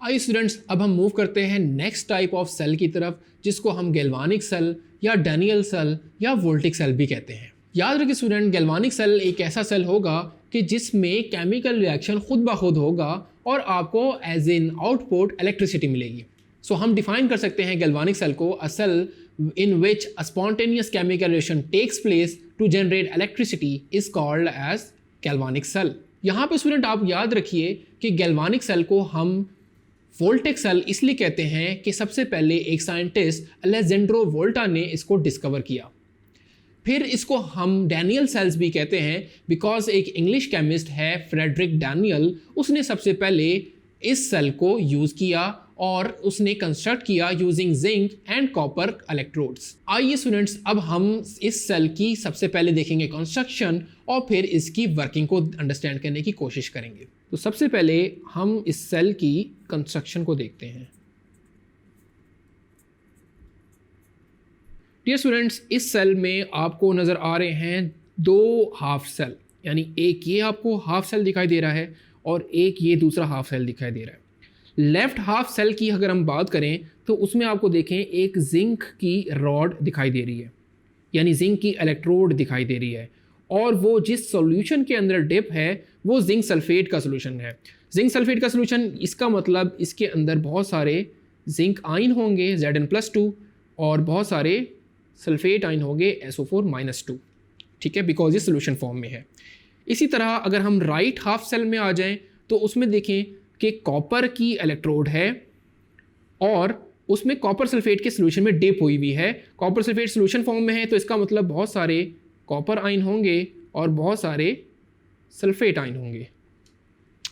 आइए स्टूडेंट्स, अब हम मूव करते हैं नेक्स्ट टाइप ऑफ सेल की तरफ, जिसको हम गैल्वानिक सेल या डैनियल सेल या वोल्टिक सेल भी कहते हैं। याद रखिए स्टूडेंट, गैल्वानिक सेल एक ऐसा सेल होगा कि जिसमें केमिकल रिएक्शन खुद ब खुद होगा और आपको एज इन आउटपुट इलेक्ट्रिसिटी मिलेगी। सो हम डिफाइन कर सकते हैं गैल्वानिक सेल को अ cell in which a spontaneous chemical reaction takes place to generate electricity is called as galvanic cell। यहाँ पे स्टूडेंट आप याद रखिए कि गैल्वानिक सेल को हम वोल्टिक सेल इसलिए कहते हैं कि सबसे पहले एक साइंटिस्ट अलेजेंड्रो वोल्टा ने इसको डिस्कवर किया। फिर इसको हम डैनियल सेल्स भी कहते हैं बिकॉज एक इंग्लिश केमिस्ट है फ्रेडरिक डैनियल, उसने सबसे पहले इस सेल को यूज़ किया और उसने कंस्ट्रक्ट किया using zinc and copper electrodes. आइए स्टूडेंट्स, अब हम इस सेल की सबसे पहले देखेंगे कंस्ट्रक्शन और फिर इसकी वर्किंग को अंडरस्टैंड करने की कोशिश करेंगे। तो सबसे पहले हम इस सेल की कंस्ट्रक्शन को देखते हैं। डियर स्टूडेंट्स, इस सेल में आपको नज़र आ रहे हैं दो हाफ सेल, यानी एक ये आपको हाफ सेल दिखाई दे रहा है और एक ये दूसरा हाफ सेल दिखाई दे रहा है। लेफ्ट हाफ सेल की अगर हम बात करें तो उसमें आपको देखें एक जिंक की रॉड दिखाई दे रही है, यानी जिंक की इलेक्ट्रोड दिखाई दे रही है, और वो जिस सॉल्यूशन के अंदर डिप है वो जिंक सल्फेट का सॉल्यूशन है। जिंक सल्फेट का सॉल्यूशन, इसका मतलब इसके अंदर बहुत सारे जिंक आयन होंगे Zn+2 और बहुत सारे सल्फेट आयन होंगे SO4-2, ठीक है, बिकॉज ये सॉल्यूशन फॉर्म में है। इसी तरह अगर हम राइट हाफ सेल में आ जाएं तो उसमें देखें कि कॉपर की इलेक्ट्रोड है और उसमें कॉपर सल्फेट के सॉल्यूशन में डिप हुई हुई है। कॉपर सल्फेट सॉल्यूशन फॉर्म में है तो इसका मतलब बहुत सारे कॉपर आयन होंगे और बहुत सारे सल्फेट आयन होंगे।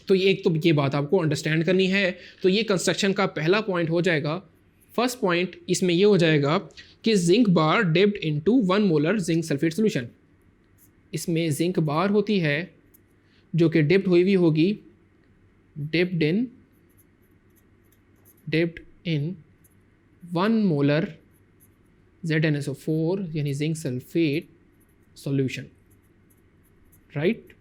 तो ये बात आपको अंडरस्टैंड करनी है। तो ये कंस्ट्रक्शन का पहला पॉइंट हो जाएगा। फर्स्ट पॉइंट इसमें ये हो जाएगा कि zinc bar dipped into 1 molar zinc sulphate solution. इसमें जिंक बार होती है जो कि डिप्ड हुई हुई होगी, dipped in 1 मोलर ZnSO4 यानी zinc sulphate solution, right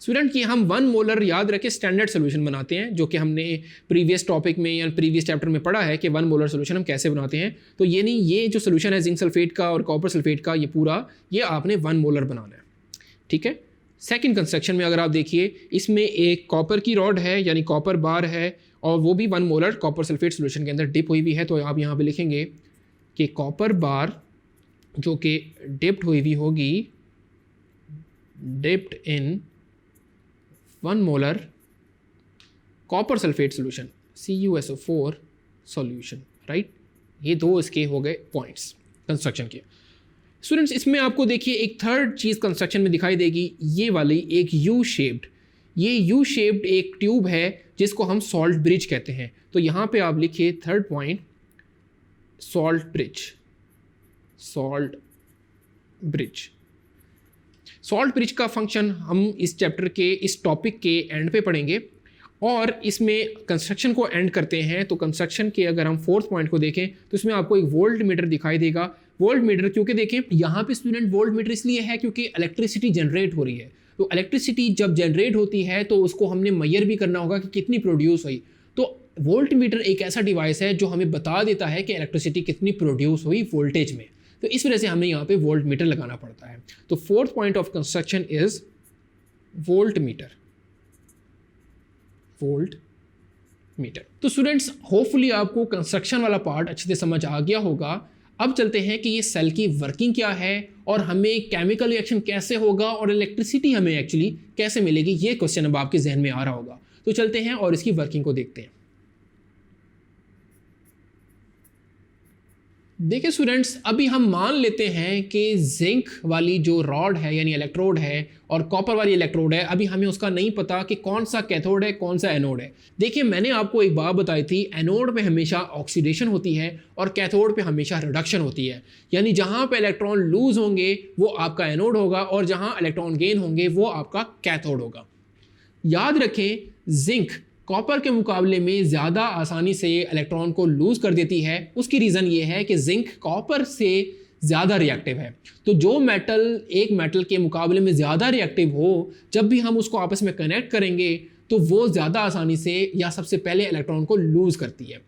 student. कि हम 1 मोलर याद रखें स्टैंडर्ड सॉल्यूशन बनाते हैं, जो कि हमने प्रीवियस टॉपिक में या प्रीवियस चैप्टर में पढ़ा है कि 1 मोलर सॉल्यूशन हम कैसे बनाते हैं। तो ये नहीं, ये जो सॉल्यूशन है जिंक सल्फेट का और कॉपर सल्फेट का, ये पूरा ये आपने 1 मोलर बनाना है, ठीक है। सेकंड कंस्ट्रक्शन में अगर आप देखिए, इसमें एक कॉपर की रॉड है यानी कॉपर बार है और वो भी 1 मोलर कॉपर सल्फेट सॉल्यूशन के अंदर डिप हुई भी है। तो आप यहाँ पे लिखेंगे कि कॉपर बार जो कि डिप्ड हुई भी होगी, dipped in 1 molar copper sulphate solution CuSO4 solution, right. ये दो इसके हो गए पॉइंट्स कंस्ट्रक्शन के। स्टूडेंट्स, इसमें आपको देखिए एक थर्ड चीज़ कंस्ट्रक्शन में दिखाई देगी, ये वाली एक यू शेप्ड एक ट्यूब है जिसको हम सॉल्ट ब्रिज कहते हैं। तो यहाँ पे आप लिखिए थर्ड पॉइंट, सॉल्ट ब्रिज का फंक्शन हम इस चैप्टर के इस टॉपिक के एंड पे पढ़ेंगे और इसमें कंस्ट्रक्शन को एंड करते हैं। तो कंस्ट्रक्शन के अगर हम फोर्थ पॉइंट को देखें तो इसमें आपको एक वोल्ट मीटर दिखाई देगा। वोल्ट मीटर क्योंकि देखें यहाँ पे स्टूडेंट वोल्ट मीटर इसलिए है क्योंकि इलेक्ट्रिसिटी जनरेट हो रही है। तो इलेक्ट्रिसिटी जब जनरेट होती है तो उसको हमने मेजर भी करना होगा कि कितनी प्रोड्यूस हुई। तो वोल्ट मीटर एक ऐसा डिवाइस है जो हमें बता देता है कि इलेक्ट्रिसिटी कितनी प्रोड्यूस हुई वोल्टेज में। तो इस वजह से हमें यहाँ पे वोल्ट मीटर लगाना पड़ता है। तो fourth point of construction is volt meter. तो स्टूडेंट्स, होपफुली आपको कंस्ट्रक्शन वाला पार्ट अच्छे से समझ आ गया होगा। अब चलते हैं कि ये सेल की वर्किंग क्या है और हमें केमिकल रिएक्शन कैसे होगा और इलेक्ट्रिसिटी हमें एक्चुअली कैसे मिलेगी, ये क्वेश्चन अब आपके जहन में आ रहा होगा। तो चलते हैं और इसकी वर्किंग को देखते हैं। देखिए स्टूडेंट्स, अभी हम मान लेते हैं कि जिंक वाली जो रॉड है यानी इलेक्ट्रोड है और कॉपर वाली इलेक्ट्रोड है, अभी हमें उसका नहीं पता कि कौन सा कैथोड है कौन सा एनोड है। देखिए मैंने आपको एक बात बताई थी, एनोड पे हमेशा ऑक्सीडेशन होती है और कैथोड पे हमेशा रिडक्शन होती है। यानी जहाँ पे इलेक्ट्रॉन लूज होंगे वो आपका एनोड होगा और जहाँ इलेक्ट्रॉन गेन होंगे वो आपका कैथोड होगा। याद रखें, जिंक कॉपर के मुकाबले में ज़्यादा आसानी से इलेक्ट्रॉन को लूज़ कर देती है। उसकी रीज़न ये है कि जिंक कॉपर से ज़्यादा रिएक्टिव है। तो जो मेटल एक मेटल के मुकाबले में ज़्यादा रिएक्टिव हो, जब भी हम उसको आपस में कनेक्ट करेंगे तो वो ज़्यादा आसानी से या सबसे पहले इलेक्ट्रॉन को लूज़ करती है।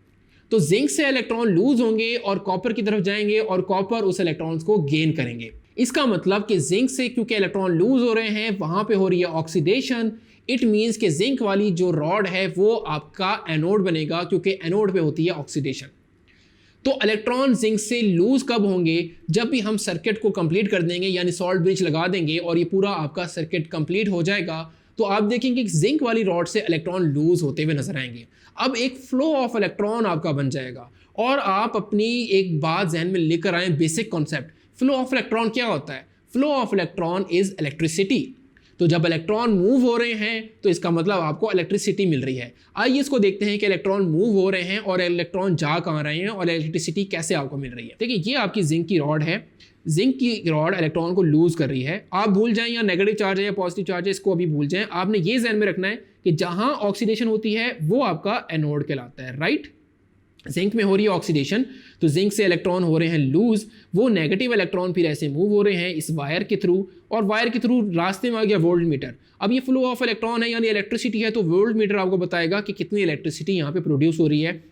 तो जिंक से इलेक्ट्रॉन लूज होंगे और कॉपर की तरफ जाएंगे और कॉपर उस इलेक्ट्रॉन्स को गेन करेंगे। इसका मतलब कि जिंक से क्योंकि इलेक्ट्रॉन लूज हो रहे हैं वहां पे हो रही है ऑक्सीडेशन। इट मीन्स कि जिंक वाली जो रॉड है वो आपका एनोड बनेगा, क्योंकि एनोड पे होती है ऑक्सीडेशन। तो इलेक्ट्रॉन जिंक से लूज कब होंगे? जब भी हम सर्किट को कंप्लीट कर देंगे, यानी सॉल्ट ब्रिज लगा देंगे और ये पूरा आपका सर्किट कंप्लीट हो जाएगा, तो आप देखेंगे कि जिंक वाली रॉड से इलेक्ट्रॉन लूज होते हुए नजर आएंगे। अब एक फ्लो ऑफ इलेक्ट्रॉन आपका बन जाएगा। और आप अपनी एक बात जहन में लेकर आए, basic concept, flow of electron क्या होता है? Flow of electron is electricity. तो जब इलेक्ट्रॉन मूव हो रहे हैं तो इसका मतलब आपको इलेक्ट्रिसिटी मिल रही है। आइए इसको देखते हैं कि इलेक्ट्रॉन मूव हो रहे हैं और इलेक्ट्रॉन जा कहाँ रहे हैं और इलेक्ट्रिसिटी कैसे आपको मिल रही है। देखिए ये आपकी जिंक की रॉड है। जिंक की रॉड इलेक्ट्रॉन को लूज कर रही है। आप भूल जाएं या नेगेटिव चार्ज है या पॉजिटिव चार्ज है, इसको अभी भूल जाएं। आपने ये ध्यान में रखना है कि जहां ऑक्सीडेशन होती है वो आपका एनोड कहलाता है, राइट। जिंक में हो रही है ऑक्सीडेशन, तो जिंक से इलेक्ट्रॉन हो रहे हैं लूज। वो नेगेटिव इलेक्ट्रॉन फिर ऐसे मूव हो रहे हैं इस वायर के थ्रू, और वायर के थ्रू रास्ते में आ गया वोल्ट मीटर। अब ये फ्लो ऑफ इलेक्ट्रॉन है यानी इलेक्ट्रिसिटी है, तो वोल्ट मीटर आपको बताएगा कि कितनी इलेक्ट्रिसिटी यहाँ पे प्रोड्यूस हो रही है।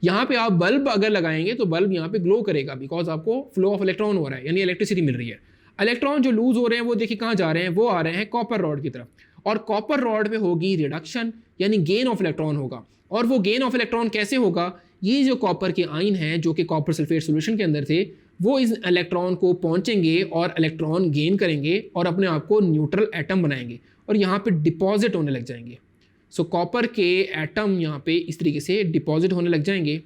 यहाँ पे आप बल्ब अगर लगाएंगे तो बल्ब यहाँ पे ग्लो करेगा, बिकॉज आपको फ्लो ऑफ इलेक्ट्रॉन हो रहा है यानी इलेक्ट्रिसिटी मिल रही है। इलेक्ट्रॉन जो लूज हो रहे हैं वो देखिए कहाँ जा रहे हैं, वो आ रहे हैं कॉपर रॉड की तरफ, और कॉपर रॉड पे होगी रिडक्शन यानी गेन ऑफ इलेक्ट्रॉन होगा। और वो गेन ऑफ इलेक्ट्रॉन कैसे होगा? ये जो कॉपर के आयन हैं जो कि कॉपर सल्फेट सॉल्यूशन के अंदर थे, वो इस इलेक्ट्रॉन को पहुंचेंगे और इलेक्ट्रॉन गेन करेंगे और अपने आप को न्यूट्रल एटम बनाएंगे और यहाँ पे डिपॉजिट होने लग जाएंगे। सो कॉपर के एटम यहाँ पे इस तरीके से डिपॉजिट होने लग जाएंगे।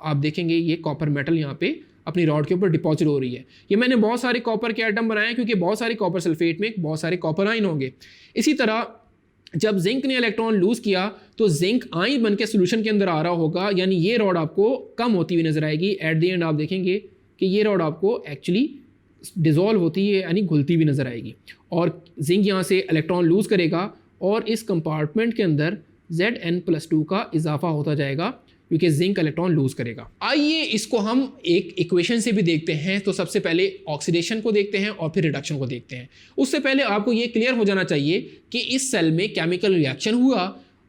आप देखेंगे ये कॉपर मेटल यहाँ पे अपनी रॉड के ऊपर डिपॉजिट हो रही है। ये मैंने बहुत सारे कॉपर के एटम बनाए हैं क्योंकि बहुत सारे कॉपर सल्फेट में बहुत सारे कॉपर आयन होंगे। इसी तरह जब जिंक ने इलेक्ट्रॉन लूज किया तो जिंक आयन बन के सोल्यूशन के अंदर आ रहा होगा, यानी ये रॉड आपको कम होती हुई नजर आएगी। एट द एंड आप देखेंगे कि ये रॉड आपको एक्चुअली डिजोल्व होती है यानी घुलती हुई नजर आएगी, और जिंक यहाँ से इलेक्ट्रॉन लूज करेगा और इस कंपार्टमेंट के अंदर Zn+2 का इजाफा होता जाएगा क्योंकि जिंक इलेक्ट्रॉन लूज करेगा। आइए इसको हम एक इक्वेशन से भी देखते हैं। तो सबसे पहले ऑक्सीडेशन को देखते हैं और फिर रिडक्शन को देखते हैं। उससे पहले आपको ये क्लियर हो जाना चाहिए कि इस सेल में केमिकल रिएक्शन हुआ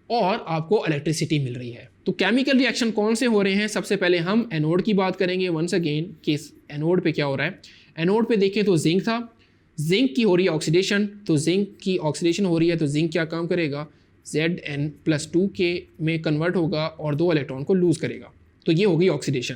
और आपको इलेक्ट्रिसिटी मिल रही है। तो केमिकल रिएक्शन कौन से हो रहे हैं? सबसे पहले हम एनोड की बात करेंगे वंस अगेन कि एनोड पे क्या हो रहा है। एनोड पे देखें तो जिंक था, जिंक की हो रही है ऑक्सीडेशन, तो जिंक की ऑक्सीडेशन हो रही है तो जिंक क्या काम करेगा, Zn+2 के में कन्वर्ट होगा और 2 इलेक्ट्रॉन को लूज करेगा। तो ये होगी ऑक्सीडेशन।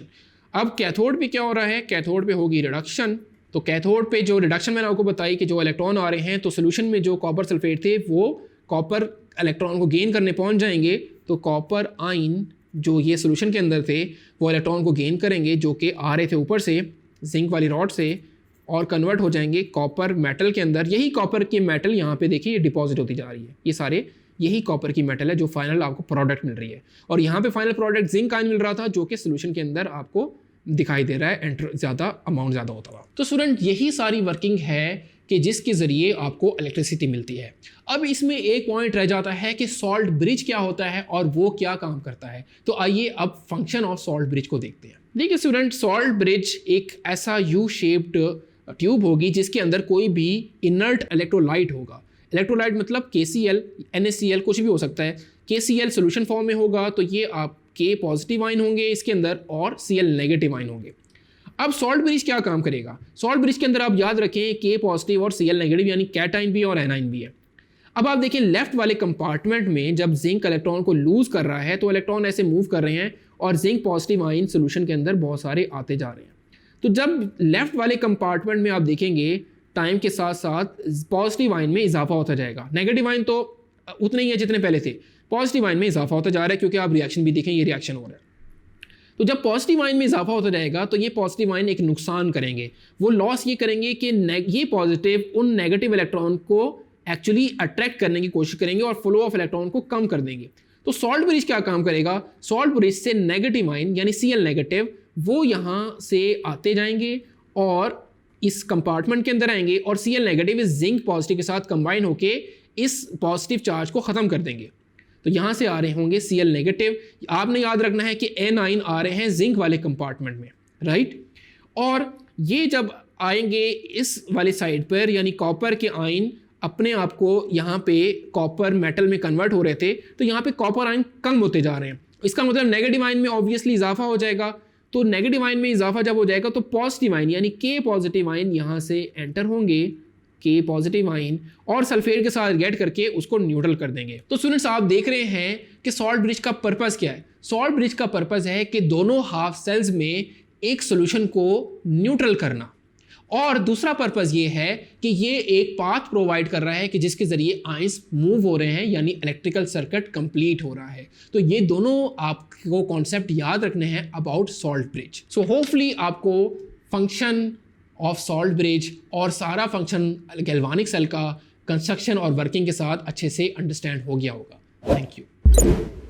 अब कैथोड पे क्या हो रहा है? कैथोड पे होगी रिडक्शन। तो कैथोड पे जो रिडक्शन मैंने आपको बताई कि जो इलेक्ट्रॉन आ रहे हैं तो सोल्यूशन में जो कॉपर सल्फेट थे वो कॉपर इलेक्ट्रॉन को गेन करने पहुंच जाएंगे, तो कॉपर आयन जो ये सोल्यूशन के अंदर थे वो इलेक्ट्रॉन को गेन करेंगे जो कि आ रहे थे ऊपर से जिंक वाली रॉड से, और कन्वर्ट हो जाएंगे कॉपर मेटल के अंदर। यही कॉपर के मेटल यहाँ पे देखिए ये डिपॉजिट होती जा रही है, ये सारे यही कॉपर की मेटल है जो फाइनल आपको प्रोडक्ट मिल रही है। और यहाँ पे फाइनल प्रोडक्ट जिंक आयन मिल रहा था जो कि सोल्यूशन के अंदर आपको दिखाई दे रहा है, एंटर ज़्यादा अमाउंट ज़्यादा होता हुआ। तो स्टूडेंट यही सारी वर्किंग है कि जिसके ज़रिए आपको इलेक्ट्रिसिटी मिलती है। अब इसमें एक पॉइंट रह जाता है कि सॉल्ट ब्रिज क्या होता है और वो क्या काम करता है। तो आइए अब फंक्शन ऑफ सॉल्ट ब्रिज को देखते हैं। देखिए स्टूडेंट, सॉल्ट ब्रिज एक ऐसा यू शेप्ड ट्यूब होगी जिसके अंदर कोई भी इनर्ट इलेक्ट्रोलाइट होगा। इलेक्ट्रोलाइट मतलब KCl, NaCl कुछ भी हो सकता है। KCl सोल्यूशन फॉर्म में होगा तो ये आपके पॉजिटिव आयन होंगे इसके अंदर और Cl नेगेटिव आयन होंगे। अब सॉल्ट ब्रिज क्या काम करेगा? सॉल्ट ब्रिज के अंदर आप याद रखें K पॉजिटिव और Cl नेगेटिव यानी कैटाइन भी और एनाइन भी है। अब आप देखें लेफ्ट वाले कंपार्टमेंट में जब जिंक इलेक्ट्रॉन को लूज कर रहा है तो इलेक्ट्रॉन ऐसे मूव कर रहे हैं और जिंक पॉजिटिव आयन सोल्यूशन के अंदर बहुत सारे आते जा रहे हैं। तो जब लेफ्ट वाले कंपार्टमेंट में आप देखेंगे टाइम के साथ साथ पॉजिटिव आयन में इजाफा होता जाएगा। नेगेटिव आयन तो उतने ही है जितने पहले थे, पॉजिटिव आयन में इजाफा होता जा रहा है क्योंकि आप रिएक्शन भी देखें ये रिएक्शन हो रहा है। तो जब पॉजिटिव आयन में इजाफा होता जाएगा तो ये पॉजिटिव आयन एक नुकसान करेंगे, वो लॉस ये करेंगे कि ये पॉजिटिव उन नेगेटिव इलेक्ट्रॉन को एक्चुअली अट्रैक्ट करने की कोशिश करेंगे और फ्लो ऑफ इलेक्ट्रॉन को कम कर देंगे। तो सॉल्ट ब्रिज क्या काम करेगा? सॉल्ट ब्रिज से नेगेटिव आयन यानी Cl नेगेटिव वो यहाँ से आते जाएंगे और इस कंपार्टमेंट के अंदर आएंगे और Cl नेगेटिव इस जिंक पॉजिटिव के साथ कंबाइन होके इस पॉजिटिव चार्ज को ख़त्म कर देंगे। तो यहाँ से आ रहे होंगे Cl नेगेटिव। आपने याद रखना है कि N आ रहे हैं जिंक वाले कंपार्टमेंट में, राइट। और ये जब आएंगे इस वाले साइड पर यानी कॉपर के आयन अपने आप को यहाँ पे कॉपर मेटल में कन्वर्ट हो रहे थे, तो यहाँ पे कॉपर आयन कम होते जा रहे हैं। इसका मतलब नेगेटिव आयन में ऑब्वियसली इजाफा हो जाएगा। तो नेगेटिव आयन में इजाफा जब हो जाएगा तो पॉजिटिव आयन यानी के पॉजिटिव आयन यहाँ से एंटर होंगे, के पॉजिटिव आयन, और सल्फेट के साथ रिएक्ट करके उसको न्यूट्रल कर देंगे। तो स्टूडेंट्स आप देख रहे हैं कि सॉल्ट ब्रिज का पर्पस क्या है। सॉल्ट ब्रिज का पर्पस है कि दोनों हाफ सेल्स में एक सोल्यूशन को न्यूट्रल करना, और दूसरा पर्पस ये है कि ये एक पाथ प्रोवाइड कर रहा है कि जिसके जरिए आयंस मूव हो रहे हैं, यानी इलेक्ट्रिकल सर्किट कंप्लीट हो रहा है। तो ये दोनों आपको कॉन्सेप्ट याद रखने हैं about salt bridge. So hopefully आपको फंक्शन ऑफ सॉल्ट ब्रिज और सारा फंक्शन गैल्वानिक सेल का कंस्ट्रक्शन और वर्किंग के साथ अच्छे से अंडरस्टैंड हो गया होगा। Thank you.